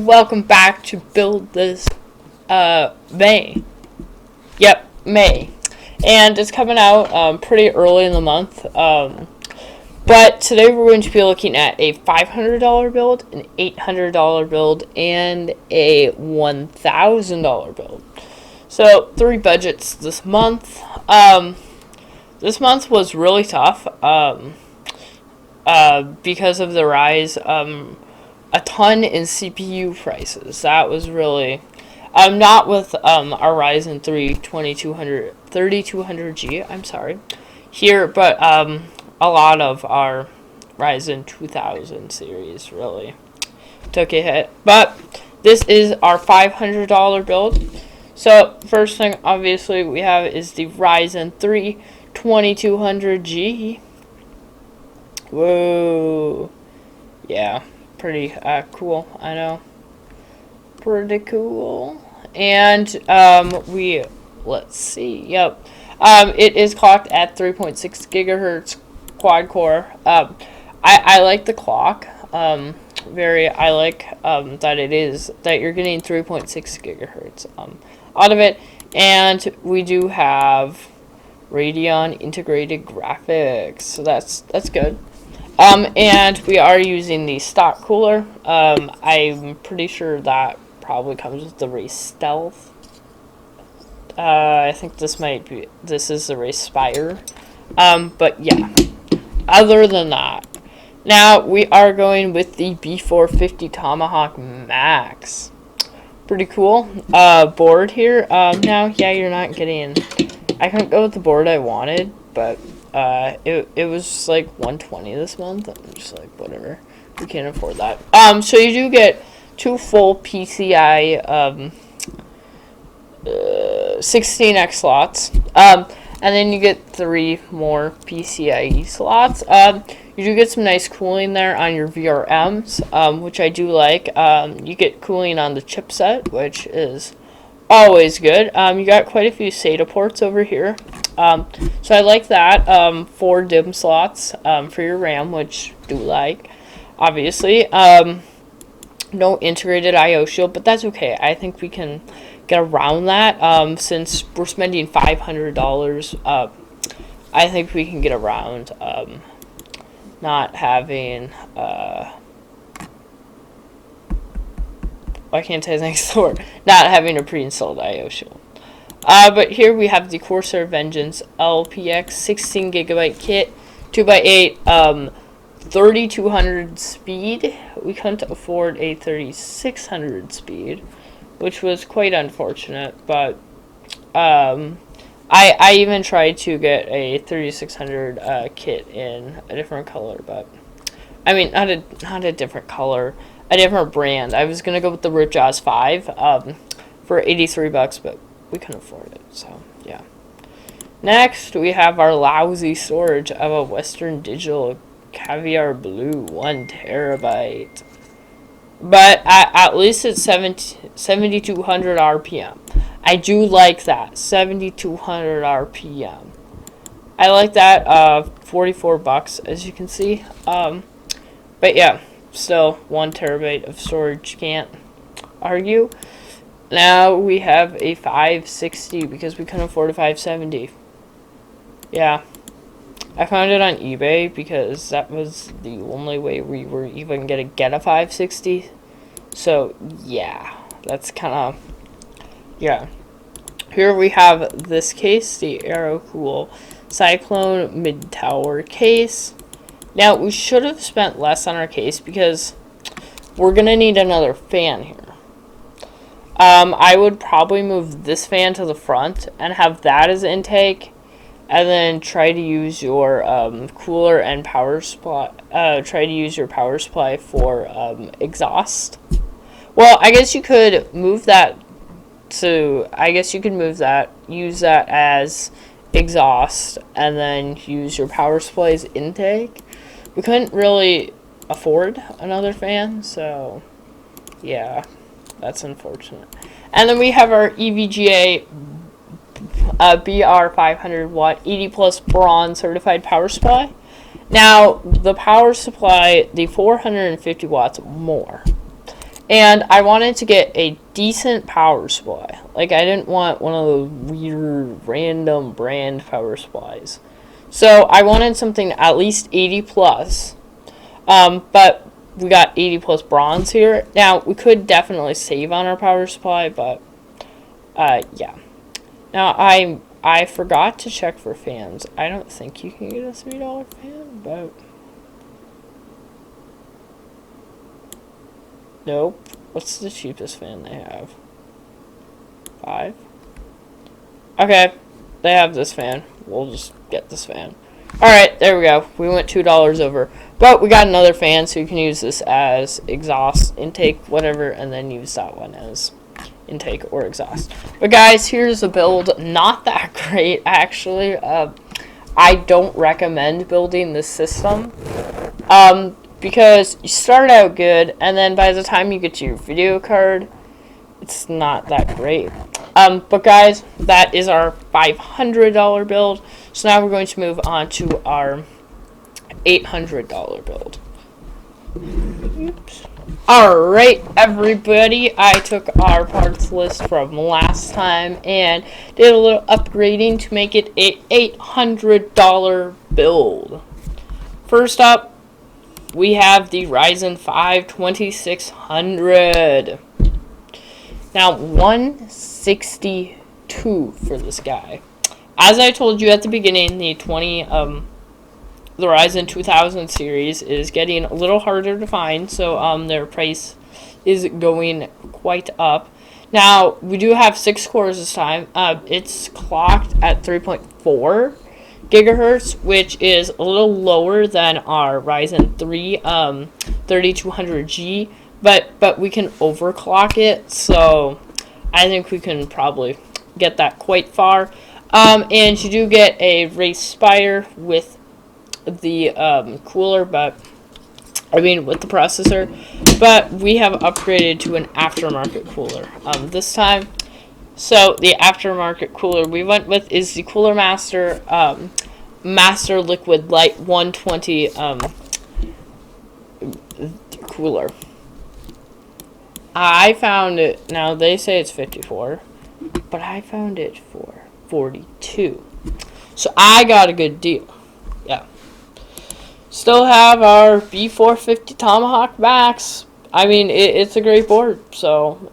and welcome back to Build This May. Yep, May. And it's coming out pretty early in the month. But today we're going to be looking at a $500 build, an $800 build, and a $1,000 build. So 3 budgets this month. This month was really tough because of the rise a ton in CPU prices. That was really not with our Ryzen 3 3200G, I'm sorry, here, but a lot of our Ryzen 2000 series really took a hit. But this is our $500 build. So first thing obviously we have is the Ryzen 3 2200G. Whoa. Yeah, pretty cool, I know. Pretty cool. And let's see. Yep. It is clocked at 3.6 gigahertz quad core. I like the clock. I like that you're getting 3.6 gigahertz out of it. And we do have Radeon integrated graphics, so that's good. And we are using the stock cooler. I'm pretty sure that probably comes with the Race Stealth. I think this is the Race Spire. But yeah, other than that, now we are going with the B450 Tomahawk Max. Pretty cool board here. Now, yeah, you're not getting, I couldn't go with the board I wanted, but it was like $120 this month. I'm just like, whatever, we can't afford that. So you do get 2 full PCI 16X slots, and then you get 3 more PCIe slots. You do get some nice cooling there on your VRMs, which I do like. You get cooling on the chipset, which is always good. You got quite a few SATA ports over here. So I like that. 4 DIMM slots for your RAM, which do like, obviously. No integrated I/O shield, but that's okay. I think we can get around that. Since we're spending $500, I think we can get around not having I can't say thanks to the word, not having a pre-installed I/O shield. But here we have the Corsair Vengeance LPX 16GB kit, 2x8, 3200 speed. We couldn't afford a 3600 speed, which was quite unfortunate, but I even tried to get a 3600 kit in a different color, but I mean not a different color, a different brand. I was gonna go with the Ripjaws 5 for $83, but we couldn't afford it, so yeah. Next we have our lousy storage of a Western Digital Caviar Blue 1 terabyte, but at least it's 7200 RPM. I do like that, 7200 RPM. I like that. $44 as you can see. But yeah, still 1 terabyte of storage, can't argue. Now we have a 560 because we couldn't afford a 570. Yeah, I found it on eBay because that was the only way we were even gonna get a 560. So yeah, that's kind of, yeah. Here we have this case, the AeroCool Cyclone Mid-Tower case. Now we should have spent less on our case because we're gonna need another fan here. I would probably move this fan to the front and have that as intake, and then try to use your cooler and power supply. Try to use your power supply for exhaust. Well, I guess you could move that to. I guess you could move that, use that as exhaust, and then use your power supply as intake. We couldn't really afford another fan, so yeah, that's unfortunate. And then we have our EVGA BR 500 watt 80 plus bronze certified power supply. Now the power supply, the 450 watts more, And I wanted to get a decent power supply. Like, I didn't want one of those weird, random brand power supplies. So, I wanted something at least 80 plus. But we got 80 plus bronze here. Now, we could definitely save on our power supply, but, yeah. Now, I forgot to check for fans. I don't think you can get a $3 fan, but... Nope. What's the cheapest fan they have? 5? Okay. They have this fan. We'll just get this fan. Alright, there we go. We went $2 over. But we got another fan, so you can use this as exhaust, intake, whatever, and then use that one as intake or exhaust. But guys, here's a build. Not that great, actually. I don't recommend building this system. Because you start out good, and then by the time you get to your video card, it's not that great. But guys, that is our $500 build. So now we're going to move on to our $800 build. Oops. Alright, everybody, I took our parts list from last time and did a little upgrading to make it a $800 build. First up, we have the Ryzen 5 2600. Now, 162 for this guy. As I told you at the beginning, the Ryzen 2000 series is getting a little harder to find, so their price is going quite up. Now, we do have 6 cores this time. It's clocked at 3.4 gigahertz, which is a little lower than our Ryzen 3 3200G, but we can overclock it, so I think we can probably get that quite far. And you do get a race spire with the cooler, but I mean with the processor, but we have upgraded to an aftermarket cooler this time. So the aftermarket cooler we went with is the Cooler Master Master Liquid Light 120 cooler. I found it, now they say it's 54, but I found it for 42. So I got a good deal. Yeah. Still have our B450 Tomahawk Max. I mean, it's a great board, so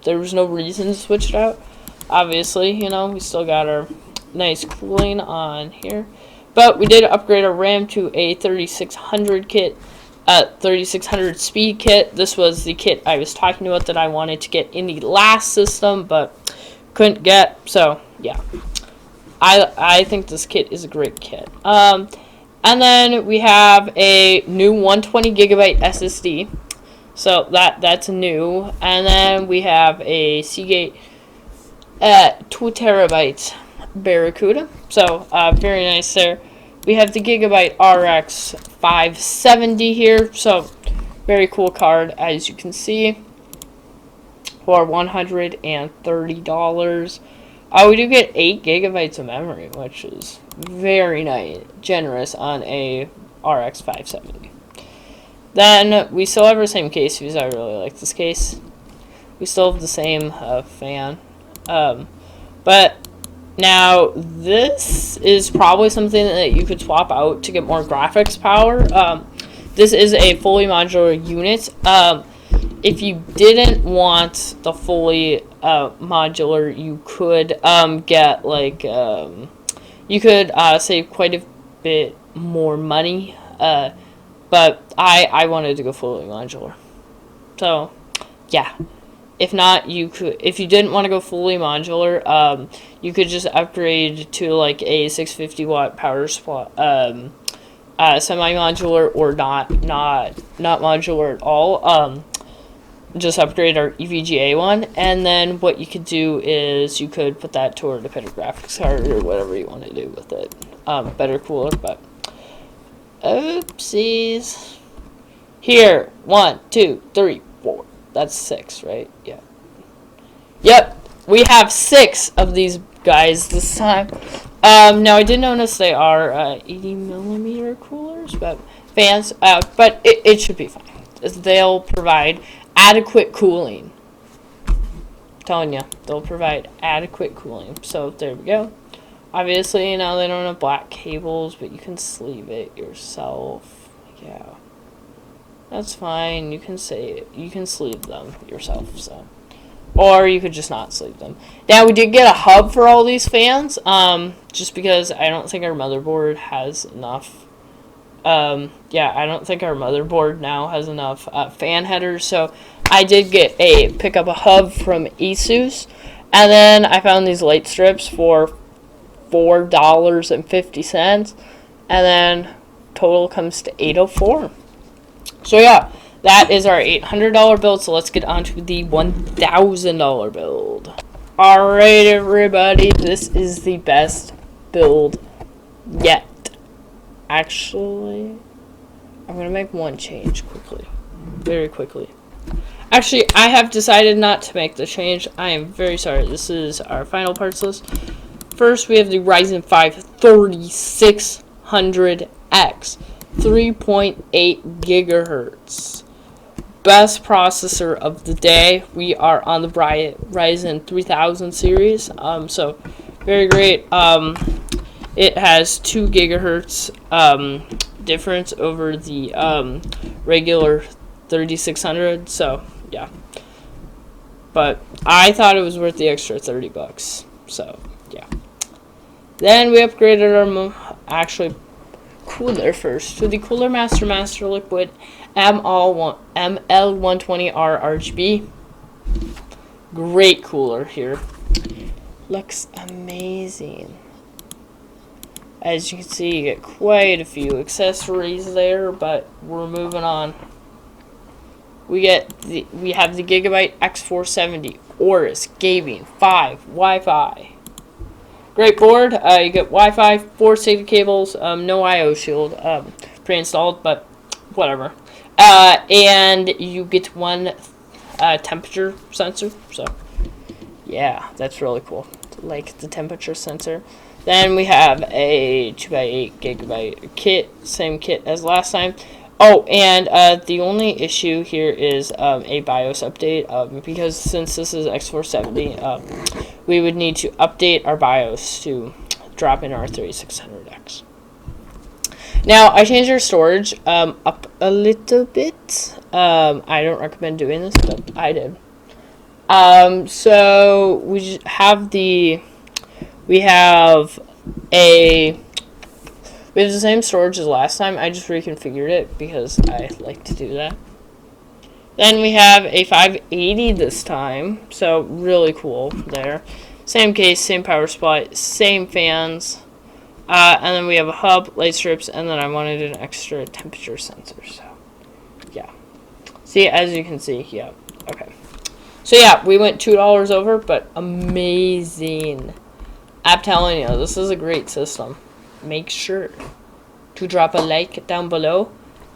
there was no reason to switch it out. Obviously, you know, we still got our nice cooling on here. But we did upgrade our RAM to a 3600 kit, 3600 speed kit. This was the kit I was talking about that I wanted to get in the last system, but couldn't get. So, yeah. I think this kit is a great kit. And then we have a new 120 gigabyte SSD. So that's new. And then we have a Seagate 2 terabyte Barracuda. So very nice there. We have the Gigabyte RX 570 here. So very cool card, as you can see, for $130. We do get 8 gigabytes of memory, which is very nice, generous on a RX 570. Then we still have our same case because I really like this case. We still have the same fan. But now this is probably something that you could swap out to get more graphics power. This is a fully modular unit. If you didn't want the fully modular, you could get like you could save quite a bit more money. But I wanted to go fully modular. So yeah. If not, you could. If you didn't want to go fully modular, you could just upgrade to like a 650 watt power supply, semi-modular or not modular at all. Just upgrade our EVGA one, and then what you could do is you could put that toward a better graphics card or whatever you want to do with it. Better cooler, but oopsies. Here, 1, 2, 3, 4. That's 6, right? Yeah. Yep, we have 6 of these guys this time. Now I did notice they are 80mm coolers, but fans. But it should be fine. They'll provide adequate cooling. I'm telling you, they'll provide adequate cooling. So there we go. Obviously, you know, they don't have black cables, but you can sleeve it yourself. Yeah. That's fine. You can sleeve them yourself, so. Or you could just not sleeve them. Now, we did get a hub for all these fans, just because I don't think our motherboard has enough. Yeah, I don't think our motherboard now has enough fan headers, so I did pick up a hub from ASUS, and then I found these light strips for $4.50, and then total comes to $804. So yeah, that is our $800 build. So let's get on to the $1,000 build. Alright, everybody, this is the best build yet. Actually, I'm gonna make one change quickly, very quickly. Actually, I have decided not to make the change. I am very sorry. This is our final parts list. First, we have the Ryzen 5 3600X, 3.8 gigahertz. Best processor of the day. We are on the Ryzen 3000 series. So very great. It has 2 gigahertz difference over the regular 3600. So yeah. But I thought it was worth the extra $30. So yeah. Then we upgraded our cooler first to the Cooler Master Liquid ML120R RGB. Great cooler here. Looks amazing. As you can see, you get quite a few accessories there, but we're moving on. We have the Gigabyte X470 Aorus Gaming 5 Wi-Fi. Great board. You get Wi-Fi, 4 safety cables, no I/O shield pre-installed, but whatever. And you get 1 temperature sensor. So yeah, that's really cool. Like the temperature sensor. Then we have a 2x8 gigabyte kit, same kit as last time. Oh, and the only issue here is a BIOS update, because since this is X470, we would need to update our BIOS to drop in our 3600X. Now, I changed our storage up a little bit. I don't recommend doing this, but I did. So we have the same storage as last time. I just reconfigured it because I like to do that. Then we have a 580 this time, so really cool there. Same case, same power supply, same fans. And then we have a hub, light strips, and then I wanted an extra temperature sensor. So yeah. See, as you can see, yeah. Okay. So yeah, we went $2 over, but amazing. I'm telling you, this is a great system. Make sure to drop a like down below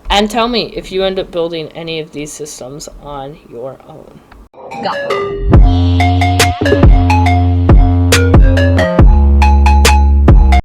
and tell me if you end up building any of these systems on your own. Go.